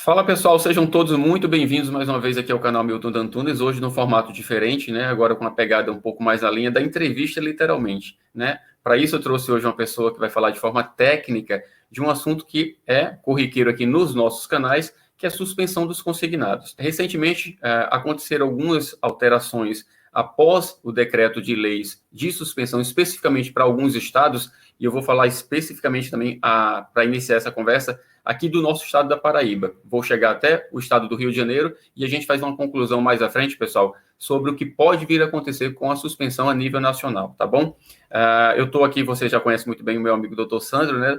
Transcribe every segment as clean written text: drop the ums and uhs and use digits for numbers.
Fala pessoal, sejam todos muito bem-vindos mais uma vez aqui ao canal Milton Dantunes, hoje num formato diferente, né? Agora com uma pegada um pouco mais à linha da entrevista, literalmente, né? Para isso eu trouxe hoje uma pessoa que vai falar de forma técnica de um assunto que é corriqueiro aqui nos nossos canais, que é a suspensão dos consignados. Recentemente aconteceram algumas alterações após o decreto de leis de suspensão, especificamente para alguns estados, e eu vou falar especificamente também para iniciar essa conversa aqui do nosso estado da Paraíba. Vou chegar até o estado do Rio de Janeiro e a gente faz uma conclusão mais à frente, pessoal, sobre o que pode vir a acontecer com a suspensão a nível nacional, tá bom? Eu estou aqui, você já conhece muito bem o meu amigo Dr. Sandro, né?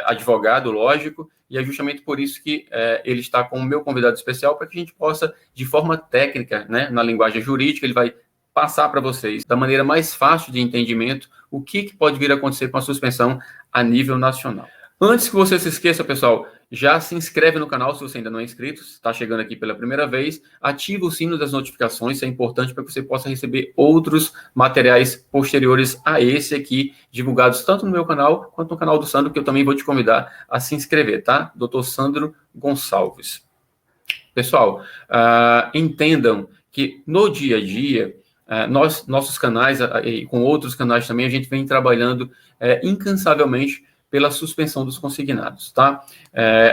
Advogado, lógico, e é justamente por isso que ele está como meu convidado especial, para que a gente possa, de forma técnica, né, na linguagem jurídica, ele vai passar para vocês, da maneira mais fácil de entendimento, o que pode vir a acontecer com a suspensão a nível nacional. Antes que você se esqueça, pessoal, já se inscreve no canal se você ainda não é inscrito, se está chegando aqui pela primeira vez, ativa o sino das notificações, isso é importante para que você possa receber outros materiais posteriores a esse aqui, divulgados tanto no meu canal quanto no canal do Sandro, que eu também vou te convidar a se inscrever, tá? Dr. Sandro Gonçalves. Pessoal, entendam que no dia a dia, nossos canais, e com outros canais também, a gente vem trabalhando incansavelmente pela suspensão dos consignados, tá?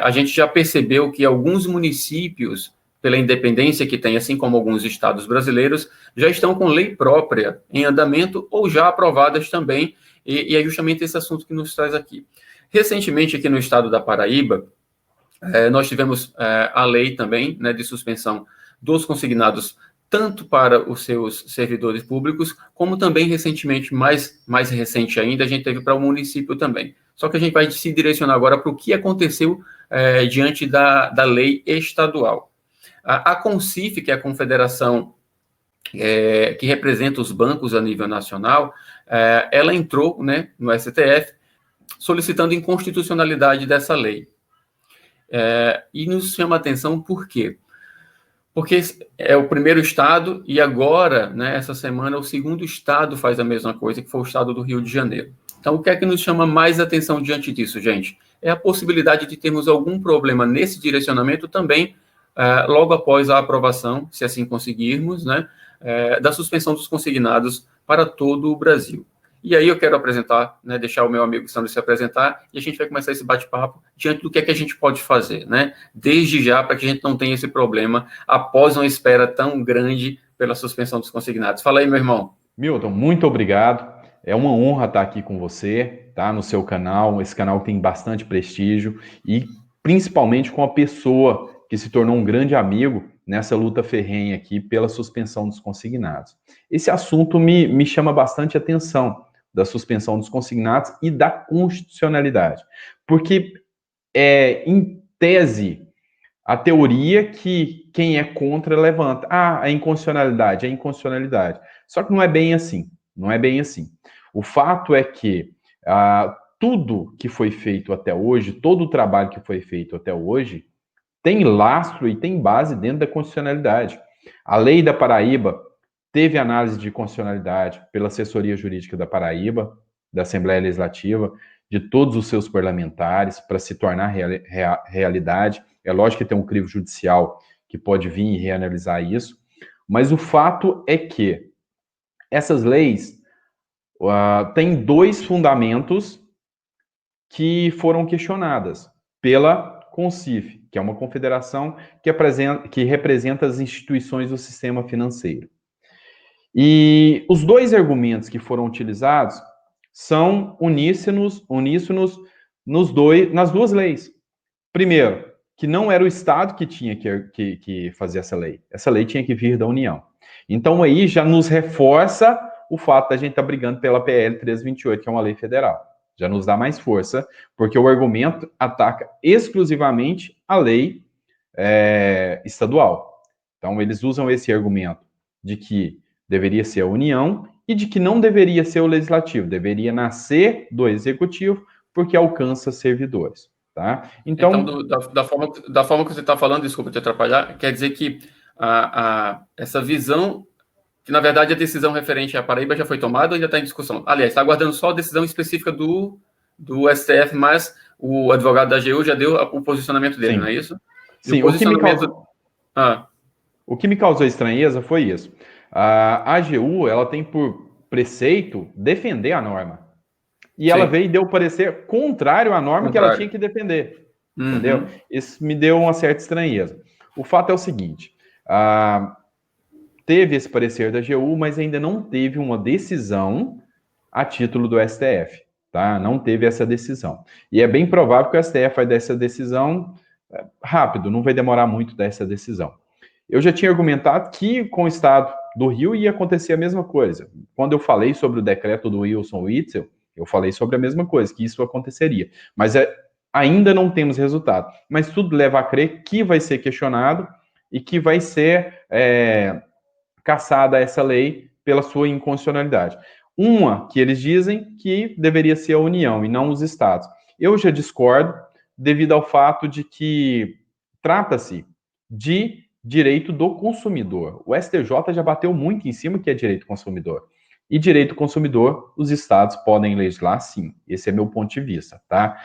A gente já percebeu que alguns municípios, pela independência que tem, assim como alguns estados brasileiros, já estão com lei própria em andamento ou já aprovadas também, e é justamente esse assunto que nos traz aqui. Recentemente, aqui no estado da Paraíba, nós tivemos a lei também, né, de suspensão dos consignados, tanto para os seus servidores públicos, como também recentemente, mais recente ainda, a gente teve para o município também. Só que a gente vai se direcionar agora para o que aconteceu diante da lei estadual. A CONCIF, que é a confederação que representa os bancos a nível nacional, ela entrou, né, no STF solicitando inconstitucionalidade dessa lei. E nos chama a atenção por quê? Porque é o primeiro estado e agora, né, essa semana, o segundo estado faz a mesma coisa, que foi o estado do Rio de Janeiro. Então, o que é que nos chama mais atenção diante disso, gente? É a possibilidade de termos algum problema nesse direcionamento também, logo após a aprovação, se assim conseguirmos, né, da suspensão dos consignados para todo o Brasil. E aí eu quero apresentar, né, deixar o meu amigo Sandro se apresentar, e a gente vai começar esse bate-papo diante do que é que a gente pode fazer, né, desde já, para que a gente não tenha esse problema após uma espera tão grande pela suspensão dos consignados. Fala aí, meu irmão. Milton, muito obrigado. É uma honra estar aqui com você, tá, no seu canal. Esse canal tem bastante prestígio e principalmente com a pessoa que se tornou um grande amigo nessa luta ferrenha aqui pela suspensão dos consignados. Esse assunto me chama bastante atenção, da suspensão dos consignados e da constitucionalidade, porque em tese, a teoria que quem é contra levanta. A inconstitucionalidade, a inconstitucionalidade. Só que não é bem assim. Não é bem assim. O fato é que tudo que foi feito até hoje, todo o trabalho que foi feito até hoje, tem lastro e tem base dentro da constitucionalidade. A lei da Paraíba teve análise de constitucionalidade pela assessoria jurídica da Paraíba, da Assembleia Legislativa, de todos os seus parlamentares, para se tornar realidade. É lógico que tem um crivo judicial que pode vir e reanalisar isso, mas o fato é que essas leis têm dois fundamentos que foram questionadas pela CONCIF, que é uma confederação que representa as instituições do sistema financeiro. E os dois argumentos que foram utilizados são uníssonos nas duas leis. Primeiro, que não era o Estado que tinha que fazer essa lei. Essa lei tinha que vir da União. Então, aí já nos reforça o fato da gente estar brigando pela PL 328, que é uma lei federal. Já nos dá mais força, porque o argumento ataca exclusivamente a lei estadual. Então, eles usam esse argumento de que deveria ser a União e de que não deveria ser o Legislativo, deveria nascer do Executivo, porque alcança servidores. Tá? Então da forma que você está falando, desculpa te atrapalhar, quer dizer que essa visão, que na verdade a decisão referente à Paraíba já foi tomada ou ainda está em discussão? Aliás, está aguardando só a decisão específica do STF, mas o advogado da AGU já deu o posicionamento dele, sim, não é isso? E o Sim, posicionamento... Ah, o que me causou estranheza foi isso. A AGU, ela tem por preceito defender a norma. E ela sim, veio e deu parecer contrário à norma que ela tinha contrário. que defender. Entendeu? Uhum, Isso me deu uma certa estranheza. O fato é o seguinte: teve esse parecer da AGU, mas ainda não teve uma decisão a título do STF. Tá? Não teve essa decisão. E é bem provável que o STF vai dar essa decisão rápido, não vai demorar muito dessa decisão. Eu já tinha argumentado que com o estado do Rio ia acontecer a mesma coisa. Quando eu falei sobre o decreto do Wilson Witzel, eu falei sobre a mesma coisa, que isso aconteceria. Mas ainda não temos resultado. Mas tudo leva a crer que vai ser questionado e que vai ser cassada essa lei pela sua inconstitucionalidade. Uma que eles dizem que deveria ser a União e não os estados. Eu já discordo, devido ao fato de que trata-se de direito do consumidor. O STJ já bateu muito em cima que é direito do consumidor. E direito do consumidor, os estados podem legislar sim. Esse é meu ponto de vista, tá?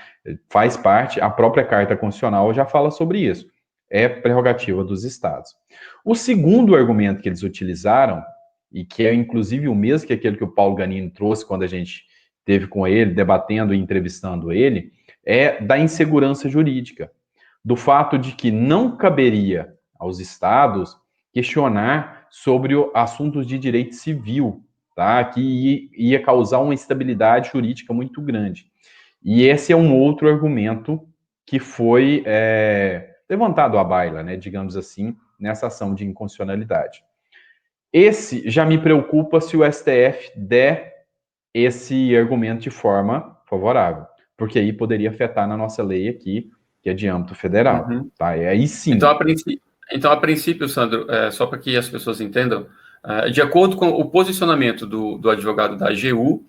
Faz parte, a própria Carta Constitucional já fala sobre isso. É prerrogativa dos estados. O segundo argumento que eles utilizaram, e que é inclusive o mesmo que aquele que o Paulo Ganino trouxe quando a gente teve com ele, debatendo e entrevistando ele, é da insegurança jurídica. Do fato de que não caberia aos estados questionar sobre assuntos de direito civil, tá? Que ia causar uma instabilidade jurídica muito grande. E esse é um outro argumento que foi levantado à baila, né, digamos assim, nessa ação de inconstitucionalidade. Esse já me preocupa se o STF der esse argumento de forma favorável, porque aí poderia afetar na nossa lei aqui, que é de âmbito federal, uhum. tá? E aí Então, sim. a princípio, Sandro, só para que as pessoas entendam, de acordo com o posicionamento do advogado da AGU,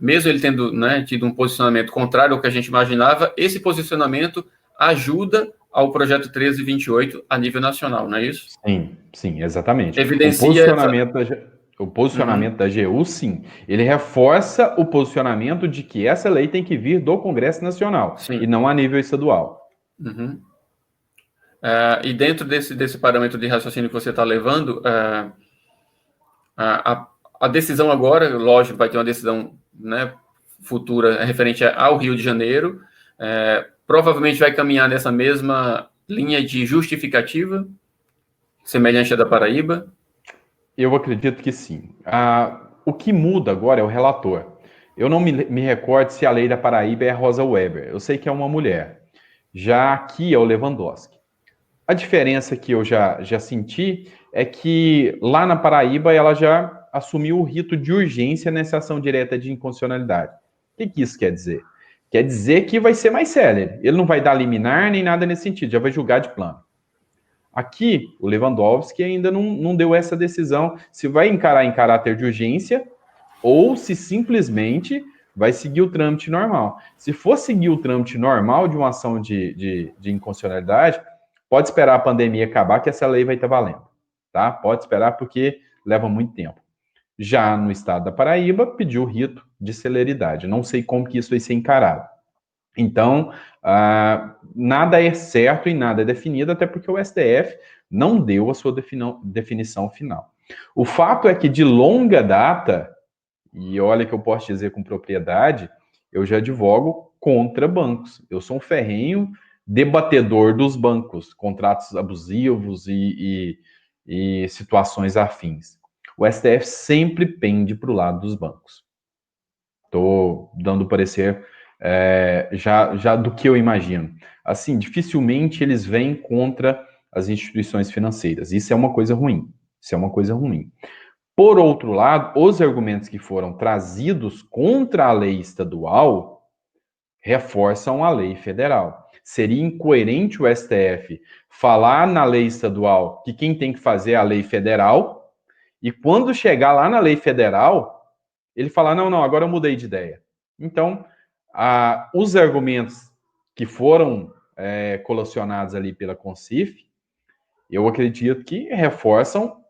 mesmo ele tendo, né, tido um posicionamento contrário ao que a gente imaginava, esse posicionamento ajuda ao projeto 1328 a nível nacional, não é isso? Sim, sim, exatamente. Evidencia essa... O posicionamento Uhum, da AGU, sim, ele reforça o posicionamento de que essa lei tem que vir do Congresso Nacional e sim. não a nível estadual. Uhum. E dentro desse parâmetro de raciocínio que você está levando, a decisão agora, lógico, vai ter uma decisão, né, futura referente ao Rio de Janeiro, provavelmente vai caminhar nessa mesma linha de justificativa, semelhante à da Paraíba. Eu acredito que sim. O que muda agora é o relator. Eu não me recordo se a lei da Paraíba é a Rosa Weber. Eu sei que é uma mulher. Já aqui é o Lewandowski. A diferença que eu já senti é que lá na Paraíba ela já assumiu o rito de urgência nessa ação direta de inconstitucionalidade. O que isso quer dizer? Quer dizer que vai ser mais célere. Ele não vai dar liminar nem nada nesse sentido, já vai julgar de plano. Aqui, o Lewandowski ainda não deu essa decisão se vai encarar em caráter de urgência ou se simplesmente vai seguir o trâmite normal. Se for seguir o trâmite normal de uma ação de inconstitucionalidade, pode esperar a pandemia acabar que essa lei vai estar valendo, tá? Pode esperar porque leva muito tempo. Já no estado da Paraíba, pediu o rito de celeridade. Não sei como que isso vai ser encarado. Então, nada é certo e nada é definido, até porque o STF não deu a sua definição final. O fato é que, de longa data, e olha que eu posso dizer com propriedade, eu já advogo contra bancos. Eu sou um ferrenho debatedor dos bancos, contratos abusivos e situações afins. O STF sempre pende para o lado dos bancos. Estou dando parecer já do que eu imagino. Assim, dificilmente eles vêm contra as instituições financeiras. Isso é uma coisa ruim. Isso é uma coisa ruim. Por outro lado, os argumentos que foram trazidos contra a lei estadual reforçam a lei federal. Seria incoerente o STF falar na lei estadual que quem tem que fazer é a lei federal e quando chegar lá na lei federal, ele falar, não, agora eu mudei de ideia. Então, os argumentos que foram colacionados ali pela Concif, eu acredito que reforçam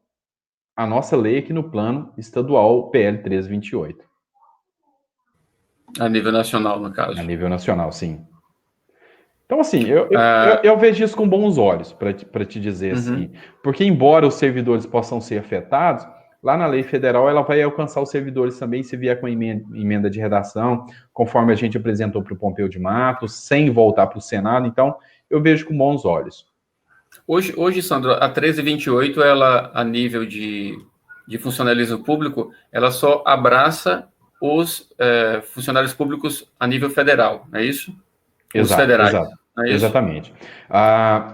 a nossa lei aqui no plano estadual PL 1328. A nível nacional, no A caso. nível nacional, sim. Então, assim, eu vejo isso com bons olhos, para te dizer assim, porque embora os servidores possam ser afetados, lá na lei federal ela vai alcançar os servidores também se vier com emenda de redação, conforme a gente apresentou para o Pompeu de Matos, sem voltar para o Senado, então eu vejo com bons olhos. Hoje, Sandro, a 1328, ela, a nível de funcionalismo público, ela só abraça os funcionários públicos a nível federal, não é isso? Os Exato, federais, exato. não é isso? Exatamente.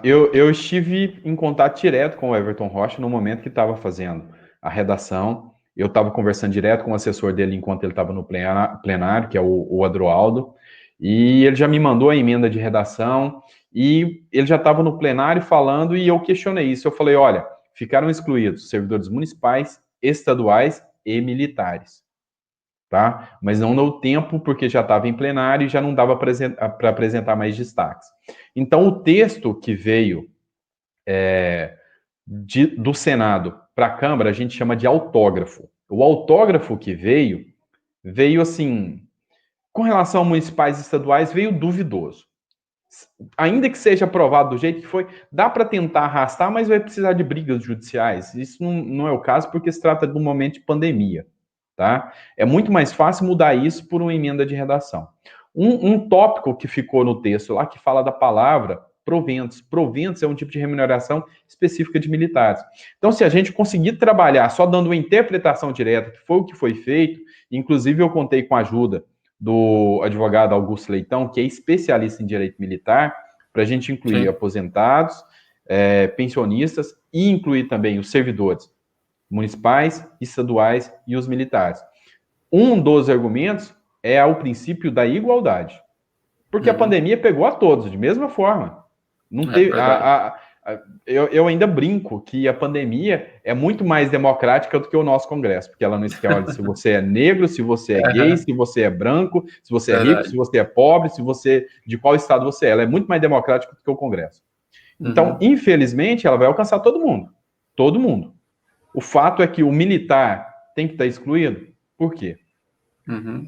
Eu estive em contato direto com o Everton Rocha no momento que estava fazendo a redação. Eu estava conversando direto com o assessor dele enquanto ele estava no plenário, que é o Adroaldo, e ele já me mandou a emenda de redação, e ele já estava no plenário falando, e eu questionei isso. Eu falei: olha, ficaram excluídos servidores municipais, estaduais e militares. Tá? Mas não deu tempo porque já estava em plenário e já não dava para apresentar mais destaques. Então, o texto que veio do Senado para a Câmara, a gente chama de autógrafo. O autógrafo que veio assim, com relação a municipais e estaduais, veio duvidoso. Ainda que seja aprovado do jeito que foi, dá para tentar arrastar, mas vai precisar de brigas judiciais. Isso não é o caso, porque se trata de um momento de pandemia. Tá? É muito mais fácil mudar isso por uma emenda de redação. Um tópico que ficou no texto lá que fala da palavra proventos. Proventos é um tipo de remuneração específica de militares. Então, se a gente conseguir trabalhar só dando uma interpretação direta, que foi o que foi feito, inclusive eu contei com a ajuda do advogado Augusto Leitão, que é especialista em direito militar, para a gente incluir Sim. aposentados, pensionistas e incluir também os servidores municipais, estaduais e os militares. Um dos argumentos é o princípio da igualdade. Porque a pandemia pegou a todos, de mesma forma. Não teve, eu ainda brinco que a pandemia é muito mais democrática do que o nosso Congresso, porque ela não escolhe se você é negro, se você é gay, se você é branco, se você é rico, se você é pobre, se você de qual estado você é. Ela é muito mais democrática do que o Congresso. Então, infelizmente, ela vai alcançar todo mundo. Todo mundo. O fato é que o militar tem que estar excluído. Por quê?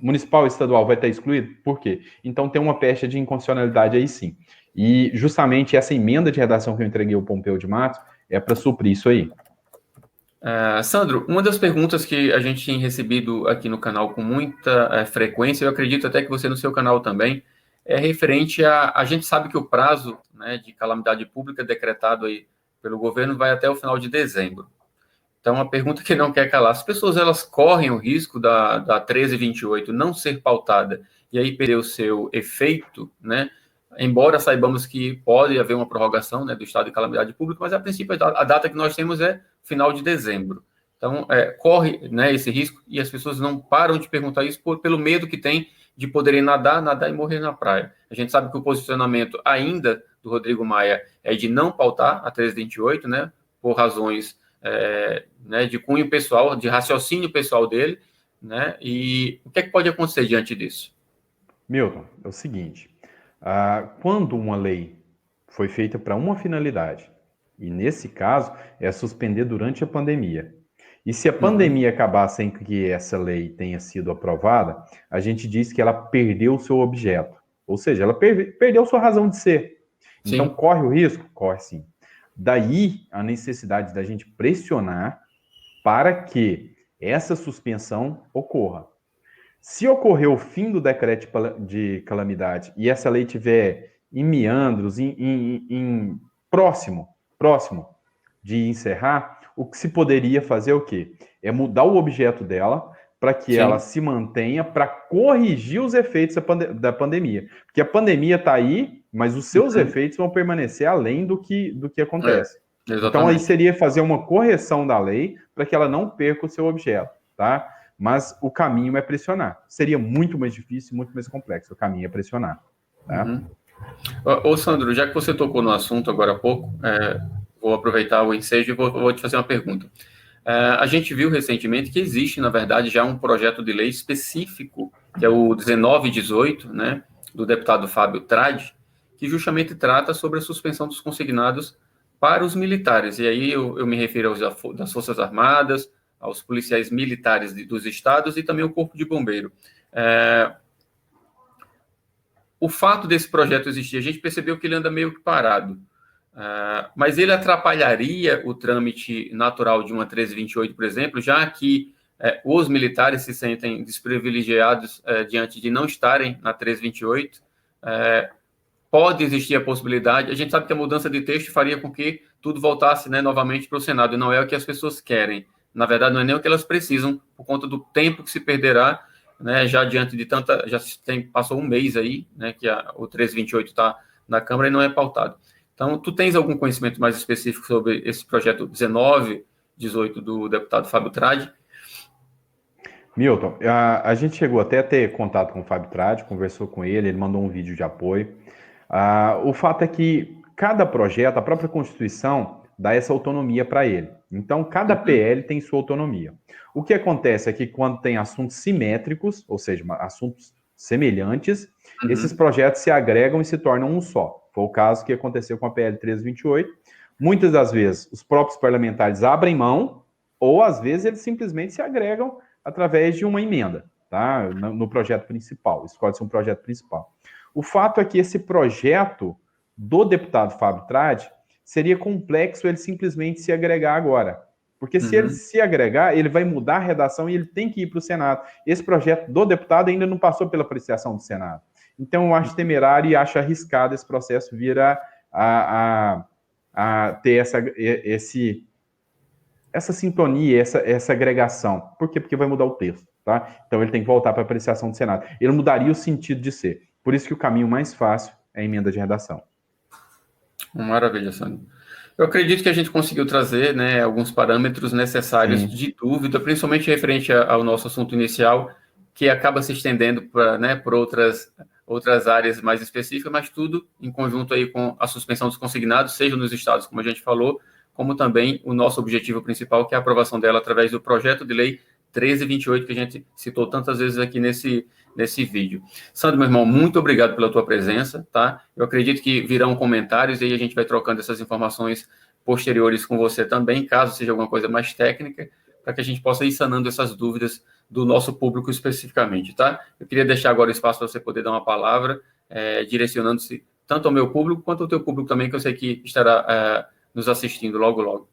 Municipal e estadual vai estar excluído? Por quê? Então tem uma pecha de inconstitucionalidade aí sim. E justamente essa emenda de redação que eu entreguei ao Pompeu de Matos é para suprir isso aí. Sandro, uma das perguntas que a gente tem recebido aqui no canal com muita frequência, eu acredito até que você no seu canal também, é referente a gente sabe que o prazo, né, de calamidade pública decretado aí pelo governo vai até o final de dezembro. Então, a pergunta que não quer calar, as pessoas elas correm o risco da 1328 não ser pautada e aí perder o seu efeito, né? Embora saibamos que pode haver uma prorrogação, né, do estado de calamidade pública, mas a princípio a data que nós temos é final de dezembro. Então, corre, né, esse risco e as pessoas não param de perguntar isso pelo medo que tem de poderem nadar e morrer na praia. A gente sabe que o posicionamento ainda do Rodrigo Maia é de não pautar a 1328, né, por razões né, de cunho pessoal, de raciocínio pessoal dele, né? E o que é que pode acontecer diante disso? Milton, é o seguinte, quando uma lei foi feita para uma finalidade, e nesse caso é suspender durante a pandemia, e se a pandemia acabar sem que essa lei tenha sido aprovada, a gente diz que ela perdeu o seu objeto, ou seja, ela perdeu sua razão de ser. Sim. Então, corre o risco? Corre sim. Daí a necessidade da gente pressionar para que essa suspensão ocorra. Se ocorrer o fim do decreto de calamidade e essa lei tiver em meandros, próximo de encerrar, o que se poderia fazer é o quê? É mudar o objeto dela para que ela se mantenha, para corrigir os efeitos da pandemia. Porque a pandemia está aí, mas os seus efeitos vão permanecer além do que acontece. Então, aí seria fazer uma correção da lei para que ela não perca o seu objeto, tá? Mas o caminho é pressionar. Seria muito mais difícil, muito mais complexo. O caminho é pressionar, tá? Ô, Sandro, já que você tocou no assunto agora há pouco, vou aproveitar o ensejo e vou te fazer uma pergunta. A gente viu recentemente que existe, na verdade, já um projeto de lei específico, que é o 1918, né, do deputado Fábio Tradi, que justamente trata sobre a suspensão dos consignados para os militares. E aí eu me refiro aos das Forças Armadas, aos policiais militares dos estados e também ao Corpo de Bombeiro. o fato desse projeto existir, a gente percebeu que ele anda meio que parado. Mas ele atrapalharia o trâmite natural de uma 1328, por exemplo, já que os militares se sentem desprivilegiados diante de não estarem na 1328. Pode existir a possibilidade, a gente sabe que a mudança de texto faria com que tudo voltasse, né, novamente para o Senado, e não é o que as pessoas querem. Na verdade, não é nem o que elas precisam, por conta do tempo que se perderá, né, já diante de tanta... passou um mês aí, né, que o 1328 está na Câmara e não é pautado. Então, tu tens algum conhecimento mais específico sobre esse projeto 1918 do deputado Fábio Tradi? Milton, a gente chegou até a ter contato com o Fábio Tradi, conversou com ele mandou um vídeo de apoio. O fato é que cada projeto, a própria Constituição, dá essa autonomia para ele. Então, cada PL tem sua autonomia. O que acontece é que quando tem assuntos simétricos, ou seja, assuntos semelhantes, esses projetos se agregam e se tornam um só. Foi o caso que aconteceu com a PL 1328. Muitas das vezes, os próprios parlamentares abrem mão, ou às vezes eles simplesmente se agregam através de uma emenda, tá? No projeto principal, escolhe-se um projeto principal. O fato é que esse projeto do deputado Fábio Tradi seria complexo ele simplesmente se agregar agora. Porque se ele se agregar, ele vai mudar a redação e ele tem que ir para o Senado. Esse projeto do deputado ainda não passou pela apreciação do Senado. Então, eu acho temerário e acho arriscado esse processo vir a ter essa sintonia, essa agregação. Por quê? Porque vai mudar o texto, tá? Então, ele tem que voltar para a apreciação do Senado. Ele mudaria o sentido de ser. Por isso que o caminho mais fácil é a emenda de redação. Maravilha, Sandro. Eu acredito que a gente conseguiu trazer, né, alguns parâmetros necessários de dúvida, principalmente referente ao nosso assunto inicial, que acaba se estendendo para, né, por outras áreas mais específicas, mas tudo em conjunto aí com a suspensão dos consignados, seja nos estados, como a gente falou, como também o nosso objetivo principal, que é a aprovação dela através do projeto de lei 1328, que a gente citou tantas vezes aqui nesse vídeo. Sandro, meu irmão, muito obrigado pela tua presença, tá? Eu acredito que virão comentários e aí a gente vai trocando essas informações posteriores com você também, caso seja alguma coisa mais técnica, para que a gente possa ir sanando essas dúvidas do nosso público especificamente, tá? Eu queria deixar agora o espaço para você poder dar uma palavra, direcionando-se tanto ao meu público quanto ao teu público também, que eu sei que estará nos assistindo logo, logo.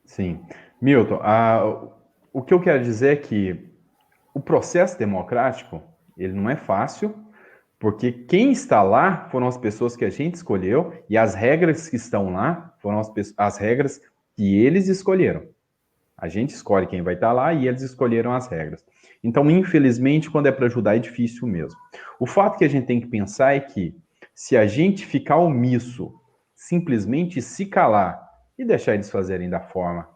Sim. Milton, o que eu quero dizer é que o processo democrático, ele não é fácil, porque quem está lá foram as pessoas que a gente escolheu e as regras que estão lá foram as regras que eles escolheram. A gente escolhe quem vai estar lá e eles escolheram as regras. Então, infelizmente, quando é para ajudar, é difícil mesmo. O fato que a gente tem que pensar é que se a gente ficar omisso, simplesmente se calar e deixar eles fazerem da forma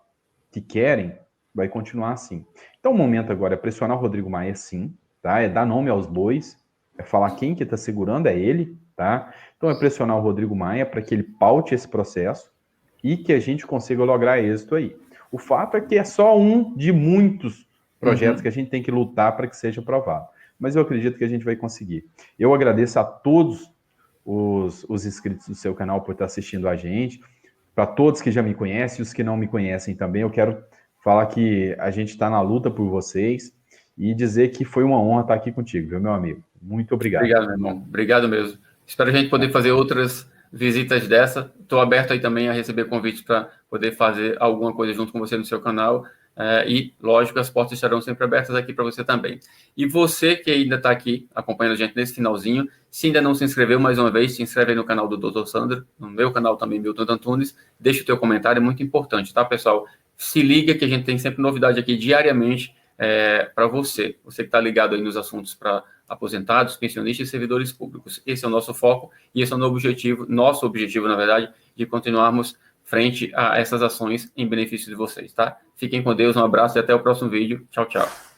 que querem, vai continuar assim. Então, o momento agora é pressionar o Rodrigo Maia, sim, tá? É dar nome aos bois, é falar quem que está segurando, é ele, tá? Então, é pressionar o Rodrigo Maia para que ele paute esse processo e que a gente consiga lograr êxito aí. O fato é que é só um de muitos projetos que a gente tem que lutar para que seja aprovado. Mas eu acredito que a gente vai conseguir. Eu agradeço a todos os inscritos do seu canal por estar assistindo a gente, para todos que já me conhecem e os que não me conhecem também, eu quero falar que a gente está na luta por vocês e dizer que foi uma honra estar aqui contigo, viu, meu amigo? Muito obrigado. Obrigado, meu irmão. Obrigado mesmo. Espero a gente poder fazer outras visitas dessa. Estou aberto aí também a receber convites para poder fazer alguma coisa junto com você no seu canal. E, lógico, as portas estarão sempre abertas aqui para você também. E você que ainda está aqui acompanhando a gente nesse finalzinho, se ainda não se inscreveu, mais uma vez, se inscreve aí no canal do Dr. Sandro, no meu canal também, Milton Antunes. Deixa o teu comentário, é muito importante, tá, pessoal? Se liga que a gente tem sempre novidade aqui diariamente para você. Você que está ligado aí nos assuntos para aposentados, pensionistas e servidores públicos. Esse é o nosso foco e esse é o nosso objetivo, na verdade, de continuarmos frente a essas ações em benefício de vocês, tá? Fiquem com Deus, um abraço e até o próximo vídeo. Tchau, tchau.